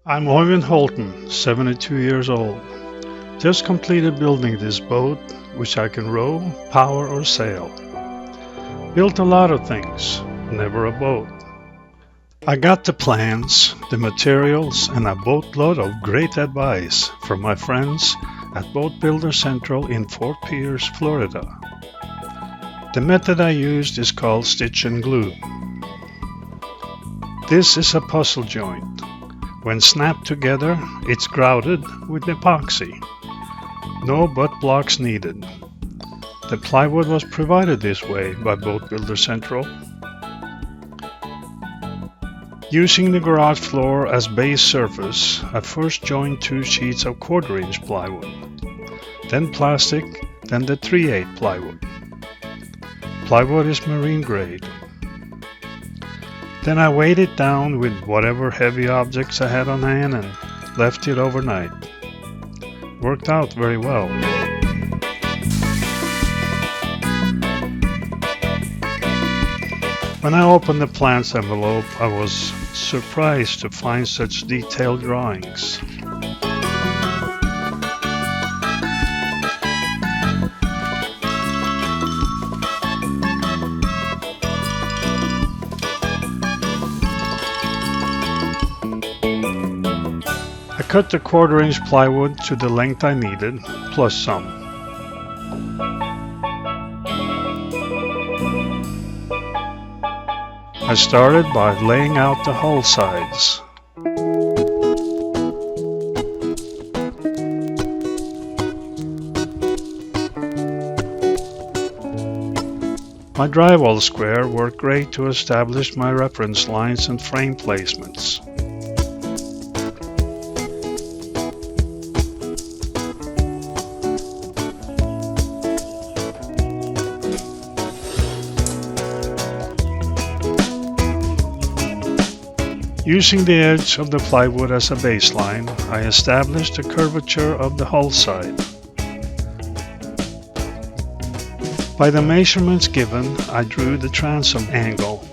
I'm Oyvind Holten, 72 years old. Just completed building this boat, which I can row, power or sail. Built a lot of things, never a boat. I got the plans, the materials, and a boatload of great advice from my friends at Boat Builder Central in Fort Pierce, Florida. The method I used is called stitch and glue. This is a puzzle joint. When snapped together, it's grouted with epoxy. No butt blocks needed. The plywood was provided this way by Boat Builder Central. Using the garage floor as base surface, I first joined 2 sheets of 1/4-inch plywood, then plastic, then the 3/8 plywood. Plywood is marine grade. Then I weighed it down with whatever heavy objects I had on hand and left it overnight. Worked out very well. When I opened the plans envelope, I was surprised to find such detailed drawings. I cut the 1/4-inch plywood to the length I needed, plus some. I started by laying out the hull sides. My drywall square worked great to establish my reference lines and frame placements. Using the edge of the plywood as a baseline, I established the curvature of the hull side. By the measurements given, I drew the transom angle.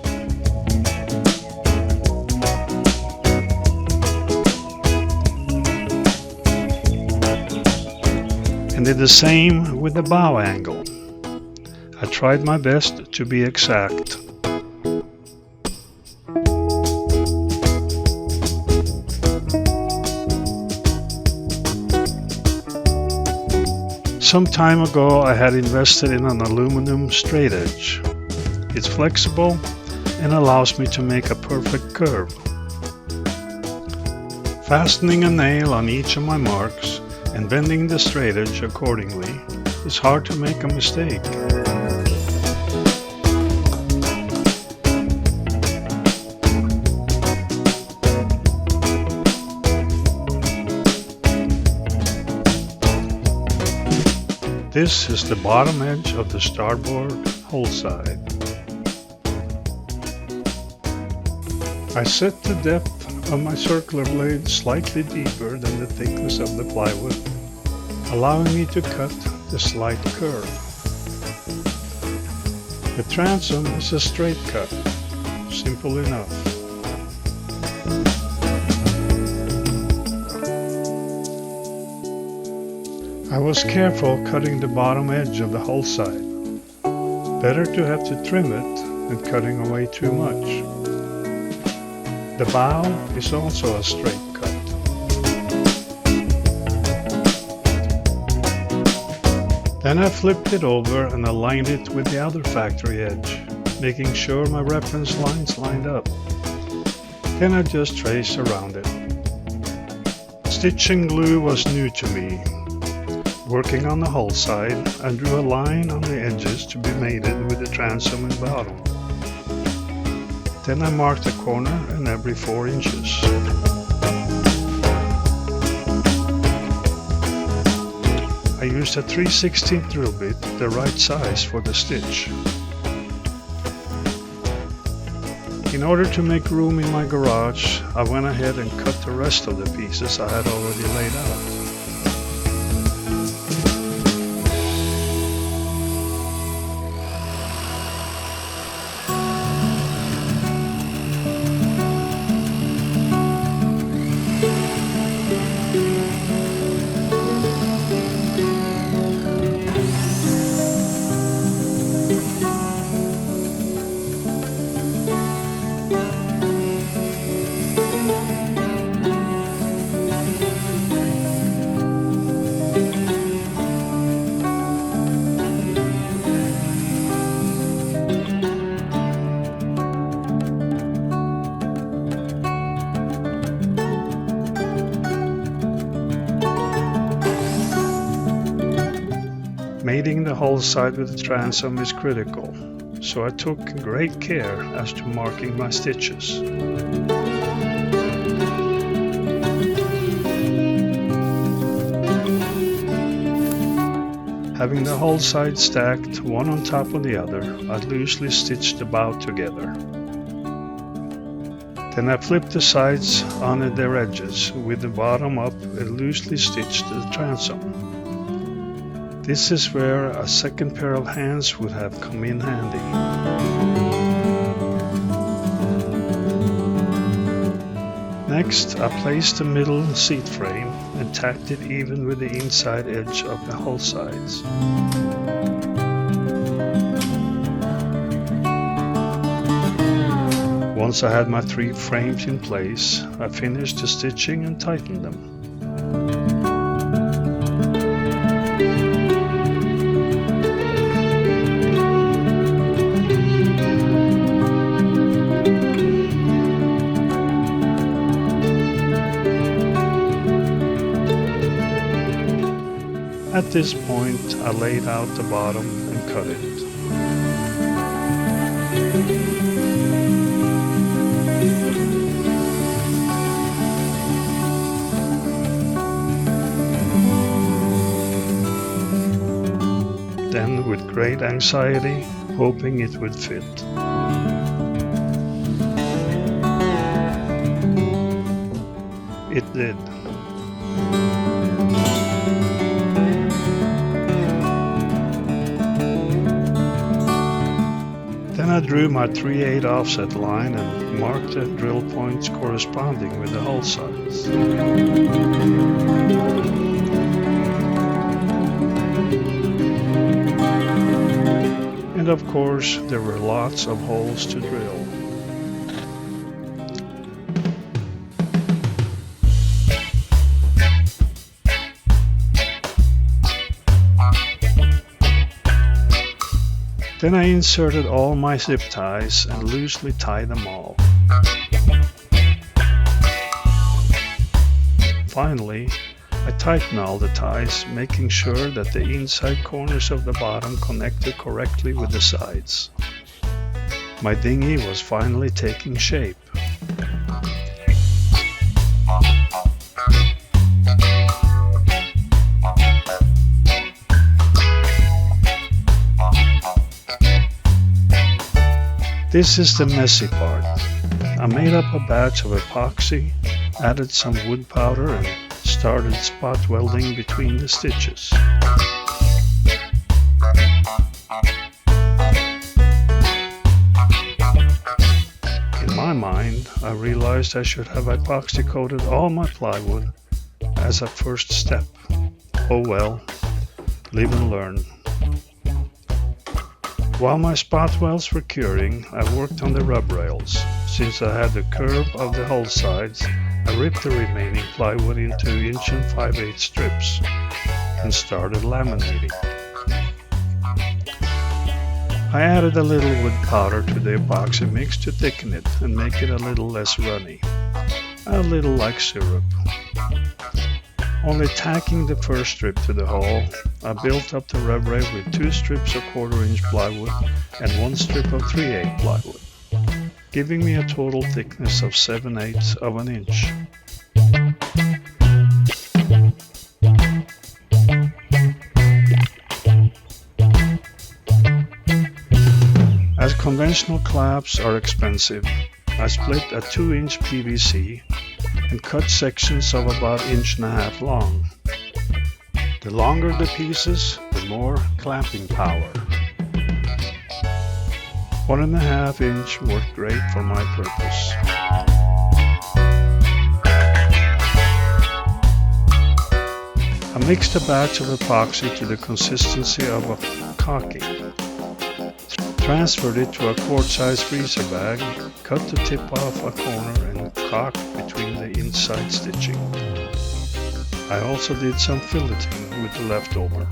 And did the same with the bow angle. I tried my best to be exact. Some time ago I had invested in an aluminum straight edge. It's flexible and allows me to make a perfect curve. Fastening a nail on each of my marks and bending the straight edge accordingly is hard to make a mistake. This is the bottom edge of the starboard hull side. I set the depth of my circular blade slightly deeper than the thickness of the plywood, allowing me to cut the slight curve. The transom is a straight cut, simple enough. I was careful cutting the bottom edge of the hull side. Better to have to trim it than cutting away too much. The bow is also a straight cut. Then I flipped it over and aligned it with the other factory edge, making sure my reference lines lined up. Then I just traced around it. Stitch and glue was new to me. Working on the hull side, I drew a line on the edges to be mated with the transom and bottom. Then I marked a corner and every 4 inches. I used a 3/16 drill bit, the right size for the stitch. In order to make room in my garage, I went ahead and cut the rest of the pieces I had already laid out. Mating the hull side with the transom is critical, so I took great care as to marking my stitches. Having the hull side stacked one on top of the other, I loosely stitched the bow together. Then I flipped the sides on their edges with the bottom up and loosely stitched the transom. This is where a second pair of hands would have come in handy. Next, I placed the middle seat frame and tacked it even with the inside edge of the hull sides. Once I had my 3 frames in place, I finished the stitching and tightened them. At this point, I laid out the bottom and cut it. Then, with great anxiety, hoping it would fit. It did. Then I drew my 3/8 offset line and marked the drill points corresponding with the hull sides. And of course, there were lots of holes to drill. Then I inserted all my zip ties and loosely tied them all. Finally, I tightened all the ties, making sure that the inside corners of the bottom connected correctly with the sides. My dinghy was finally taking shape. This is the messy part. I made up a batch of epoxy, added some wood powder and started spot welding between the stitches. In my mind, I realized I should have epoxy coated all my plywood as a first step. Oh well, live and learn. While my spot welds were curing, I worked on the rub rails. Since I had the curve of the hull sides, I ripped the remaining plywood into 1 5/8" strips and started laminating. I added a little wood powder to the epoxy mix to thicken it and make it a little less runny, a little like syrup. Only tacking the first strip to the hull, I built up the rub rail with 2 strips of 1/4" plywood and 1 strip of 3/8 plywood, giving me a total thickness of 7/8 of an inch. As conventional clamps are expensive, I split a 2-inch PVC and cut sections of about 1.5 inches long. The longer the pieces, the more clamping power. 1.5 inch worked great for my purpose. I mixed a batch of epoxy to the consistency of a caulking. Transferred it to a quart-size freezer bag, cut the tip off a corner and caulked between the inside stitching. I also did some filleting with the leftover.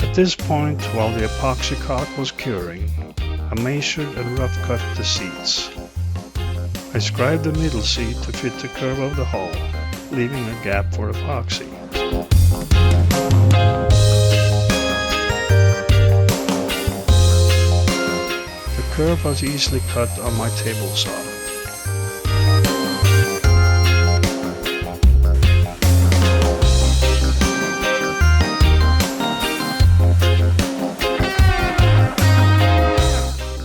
At this point, while the epoxy caulk was curing, I measured and rough cut the seats. I scribed the middle seat to fit the curve of the hull, leaving a gap for epoxy. The curve was easily cut on my table saw.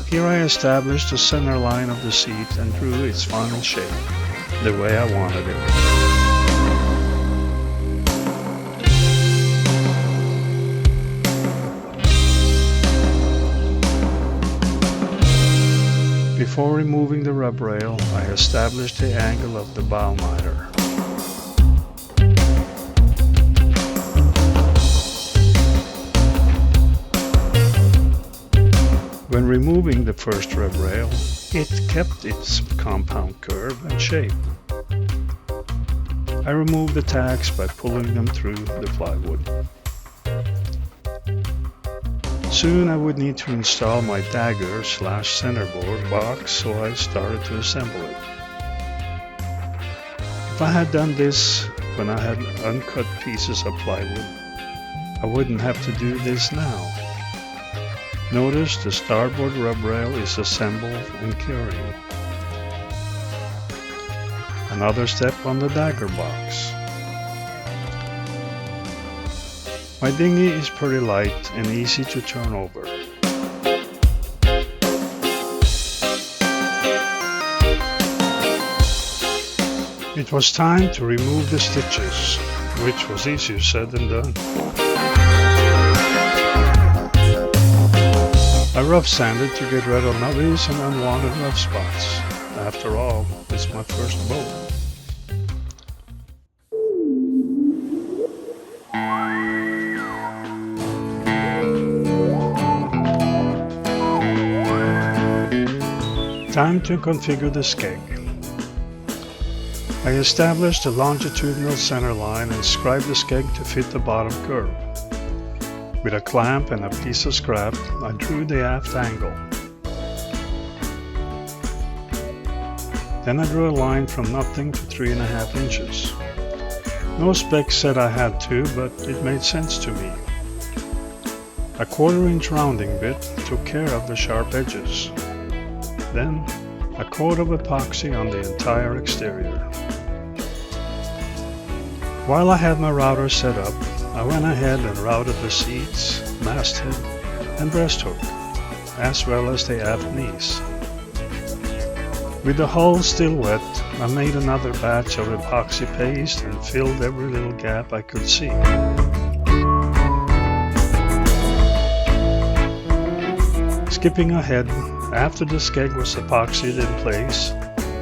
Here I established the center line of the seat and drew its final shape, the way I wanted it. Before removing the rub rail, I established the angle of the bow miter. When removing the first rub rail, it kept its compound curve and shape. I removed the tacks by pulling them through the plywood. Soon I would need to install my dagger/centerboard box, so I started to assemble it. If I had done this when I had uncut pieces of plywood, I wouldn't have to do this now. Notice the starboard rub rail is assembled and curing. Another step on the dagger box. My dinghy is pretty light and easy to turn over. It was time to remove the stitches, which was easier said than done. I rough sanded to get rid of nubbies and unwanted rough spots. After all, it's my first boat. Time to configure the skeg. I established a longitudinal center line and scribed the skeg to fit the bottom curve. With a clamp and a piece of scrap, I drew the aft angle. Then I drew a line from nothing to 3.5 inches. No spec said I had to, but it made sense to me. A 1/4 inch rounding bit took care of the sharp edges. Then a coat of epoxy on the entire exterior. While I had my router set up, I went ahead and routed the seats, masthead, and breasthook, as well as the aft knees. With the hull still wet, I made another batch of epoxy paste and filled every little gap I could see. Skipping ahead, after the skeg was epoxied in place,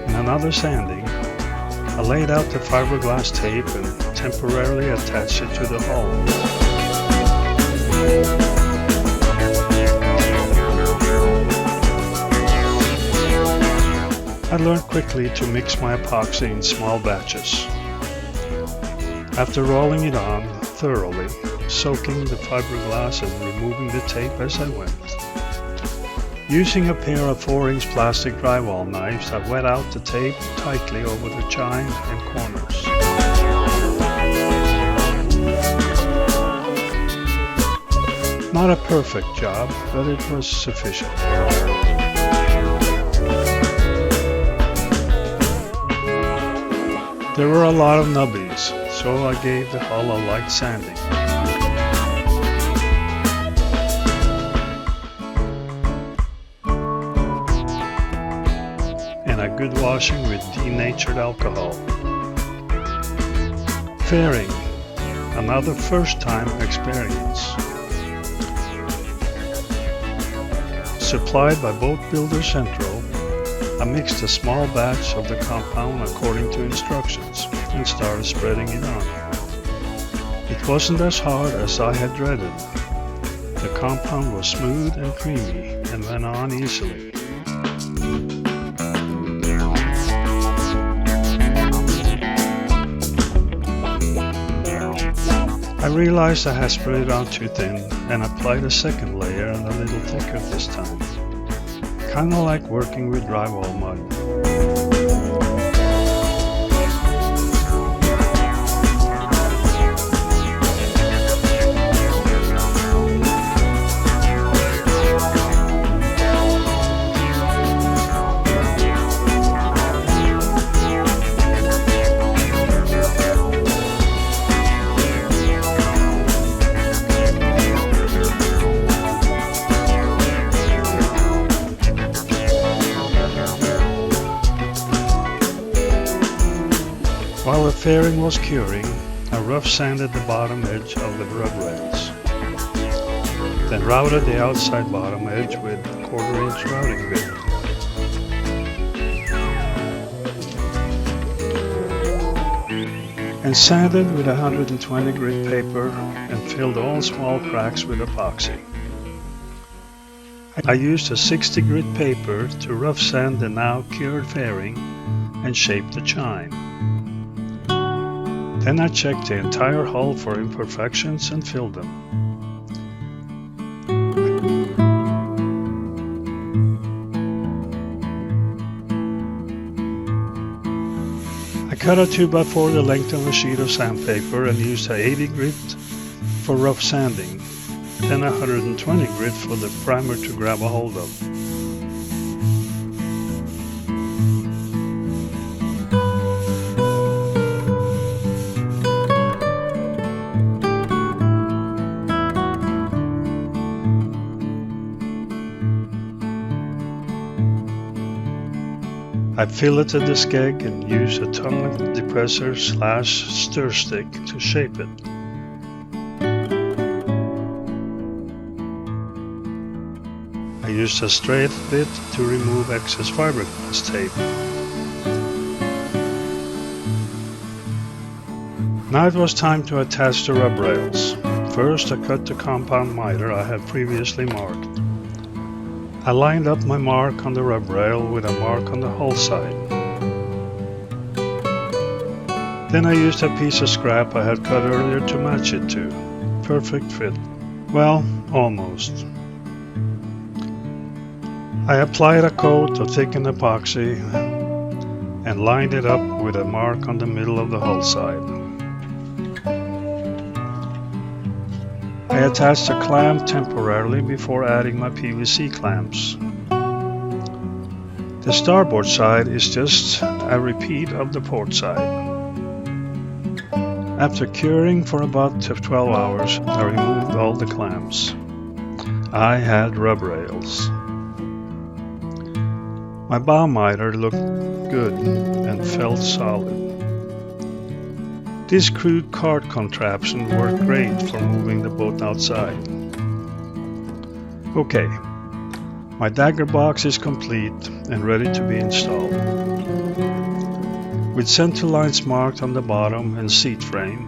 in another sanding, I laid out the fiberglass tape and temporarily attached it to the hull. I learned quickly to mix my epoxy in small batches. After rolling it on thoroughly, soaking the fiberglass and removing the tape as I went. Using a pair of 4-inch plastic drywall knives, I wet out the tape tightly over the chine and corners. Not a perfect job, but it was sufficient. There were a lot of nubbies, so I gave the hull a light sanding. And a good washing with denatured alcohol. Fairing, another first-time experience. Supplied by Boat Builder Central, I mixed a small batch of the compound according to instructions and started spreading it on. It wasn't as hard as I had dreaded. The compound was smooth and creamy and went on easily. I realized I had spread it on too thin and applied a second layer and a little thicker this time. Kinda like working with drywall mud. fairing was curing, I rough sanded the bottom edge of the rub rails, then routed the outside bottom edge with a 1/4 inch routing bit. And sanded with 120 grit paper and filled all small cracks with epoxy. I used a 60 grit paper to rough sand the now cured fairing and shape the chine. Then I checked the entire hull for imperfections and filled them. I cut a 2x4 the length of a sheet of sandpaper and used a 80 grit for rough sanding, then a 120 grit for the primer to grab a hold of. I filleted the skeg and used a tongue depressor / stir stick to shape it. I used a straight bit to remove excess fiberglass tape. Now it was time to attach the rub rails. First I cut the compound miter I had previously marked. I lined up my mark on the rub rail with a mark on the hull side. Then I used a piece of scrap I had cut earlier to match it to. Perfect fit. Well, almost. I applied a coat of thickened epoxy and lined it up with a mark on the middle of the hull side. I attached a clamp temporarily before adding my PVC clamps. The starboard side is just a repeat of the port side. After curing for about 12 hours, I removed all the clamps. I had rub rails. My bow miter looked good and felt solid. This crude cart contraption worked great for moving the boat outside. Okay, my dagger box is complete and ready to be installed. With center lines marked on the bottom and seat frame,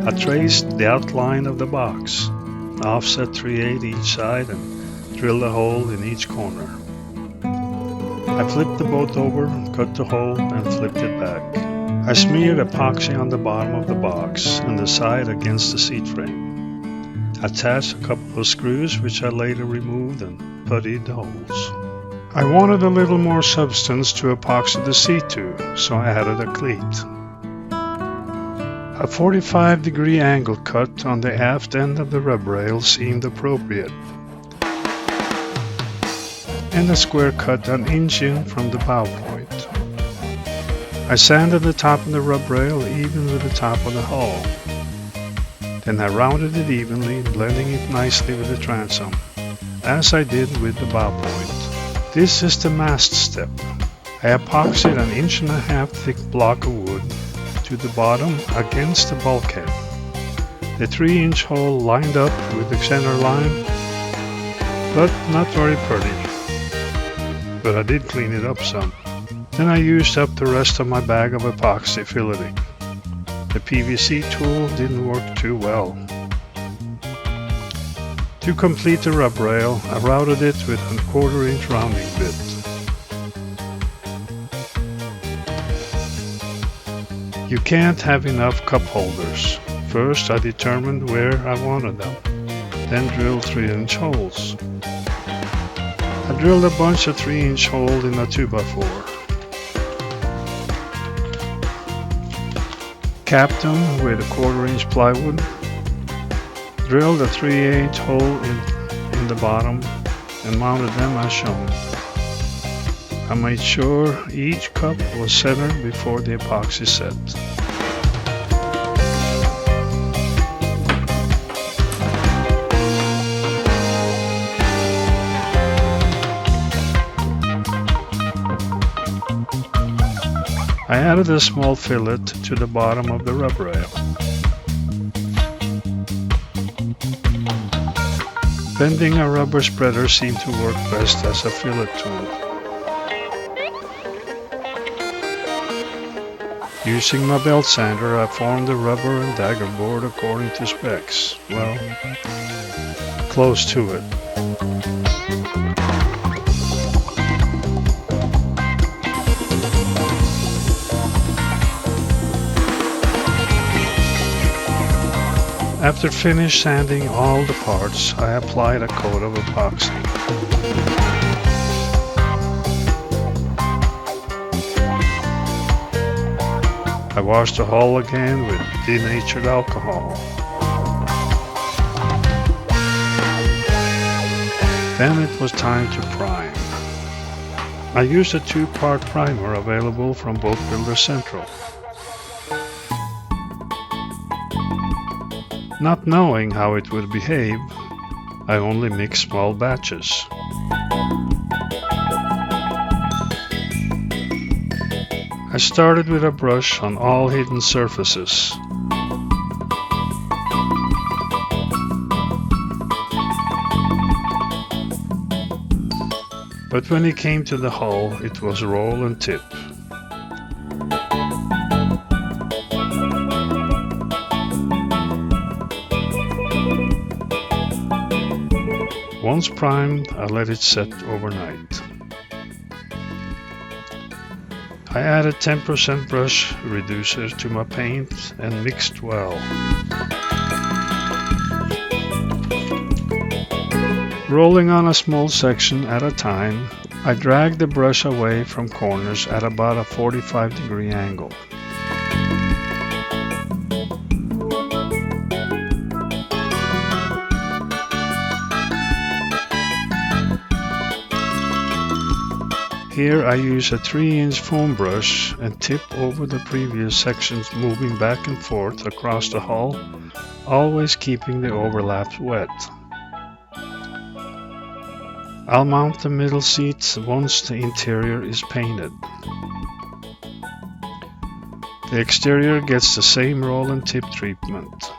I traced the outline of the box, offset 3/8 each side and drilled a hole in each corner. I flipped the boat over, cut the hole and flipped it back. I smeared epoxy on the bottom of the box and the side against the seat frame. Attached a couple of screws which I later removed and puttied the holes. I wanted a little more substance to epoxy the seat to, so I added a cleat. A 45-degree angle cut on the aft end of the rub rail seemed appropriate, and a square cut an inch in from the bow point. I sanded the top of the rub rail even with the top of the hull. Then I rounded it evenly, blending it nicely with the transom, as I did with the bow point. This is the mast step. I epoxied an 1.5 inch thick block of wood to the bottom against the bulkhead. The 3-inch hole lined up with the center line, but not very pretty. But I did clean it up some. Then I used up the rest of my bag of epoxy filleting. The PVC tool didn't work too well. To complete the rub rail, I routed it with a 1/4 inch rounding bit. You can't have enough cup holders. First I determined where I wanted them, then drilled 3-inch holes. I drilled a bunch of 3-inch holes in a 2x4. Capped them with a 1/4 inch plywood, drilled a 3/8 hole in the bottom and mounted them as shown. I made sure each cup was centered before the epoxy set. I added a small fillet to the bottom of the rub rail. Bending a rubber spreader seemed to work best as a fillet tool. Using my belt sander, I formed the rubber and dagger board according to specs. Well, close to it. After finished sanding all the parts, I applied a coat of epoxy. I washed the hull again with denatured alcohol. Then it was time to prime. I used a 2-part primer available from Boat Builder Central. Not knowing how it would behave, I only mixed small batches. I started with a brush on all hidden surfaces. But when it came to the hull, it was roll and tip. Once primed, I let it set overnight. I added 10% brush reducer to my paint and mixed well. Rolling on a small section at a time, I dragged the brush away from corners at about a 45-degree angle. Here I use a 3-inch foam brush and tip over the previous sections, moving back and forth across the hull, always keeping the overlaps wet. I'll mount the middle seats once the interior is painted. The exterior gets the same roll and tip treatment.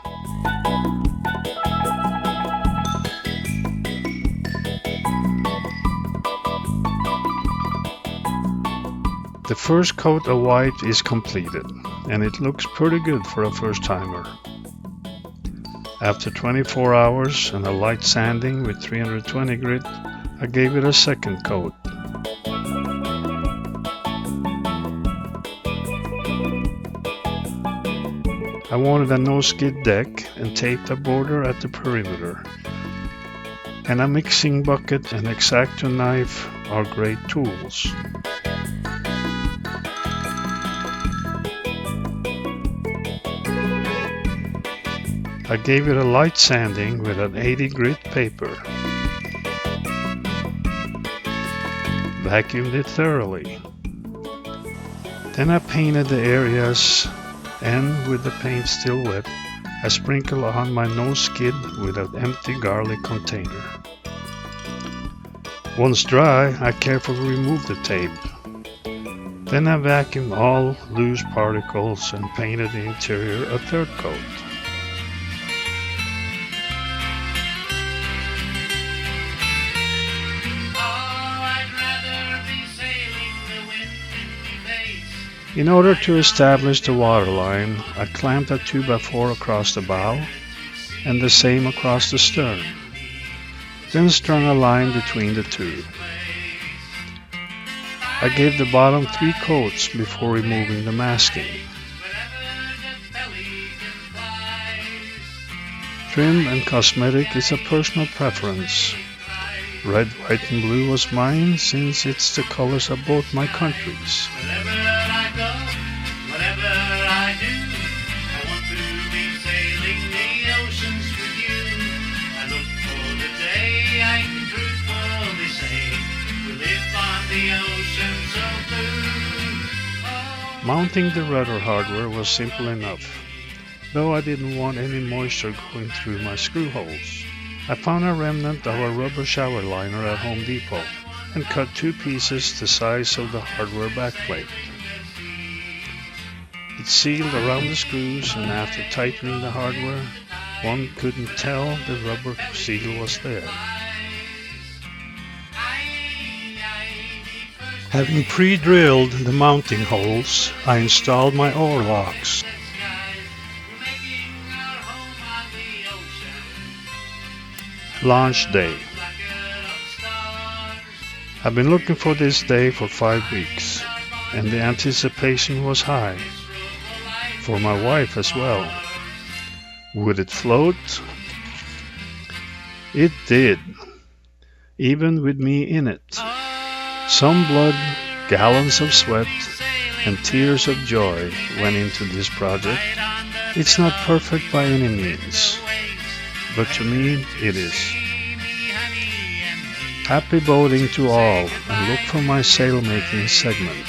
The first coat of white is completed, and it looks pretty good for a first-timer. After 24 hours and a light sanding with 320 grit, I gave it a second coat. I wanted a no-skid deck and taped a border at the perimeter. And a mixing bucket and X-Acto knife are great tools. I gave it a light sanding with an 80 grit paper. Vacuumed it thoroughly. Then I painted the areas, and with the paint still wet, I sprinkled on my no skid with an empty garlic container. Once dry, I carefully removed the tape. Then I vacuumed all loose particles and painted the interior a third coat. In order to establish the waterline, I clamped a 2x4 across the bow and the same across the stern, then strung a line between the two. I gave the bottom 3 coats before removing the masking. Trim and cosmetic is a personal preference. Red, white and blue was mine since it's the colors of both my countries. Whatever I do, I want to be sailing the oceans with you. I look for the day I can truthfully say we live on the ocean so blue. Oh. Mounting the rudder hardware was simple enough, though I didn't want any moisture going through my screw holes. I found a remnant of a rubber shower liner at Home Depot and cut 2 pieces the size of the hardware backplate. It's sealed around the screws, and after tightening the hardware, one couldn't tell the rubber seal was there. Having pre-drilled the mounting holes, I installed my oar locks. Launch day. I've been looking for this day for 5 weeks, and the anticipation was high. For my wife as well. Would it float? It did, even with me in it. Some blood, gallons of sweat, and tears of joy went into this project. It's not perfect by any means, but to me it is. Happy boating to all, and look for my sail making segment.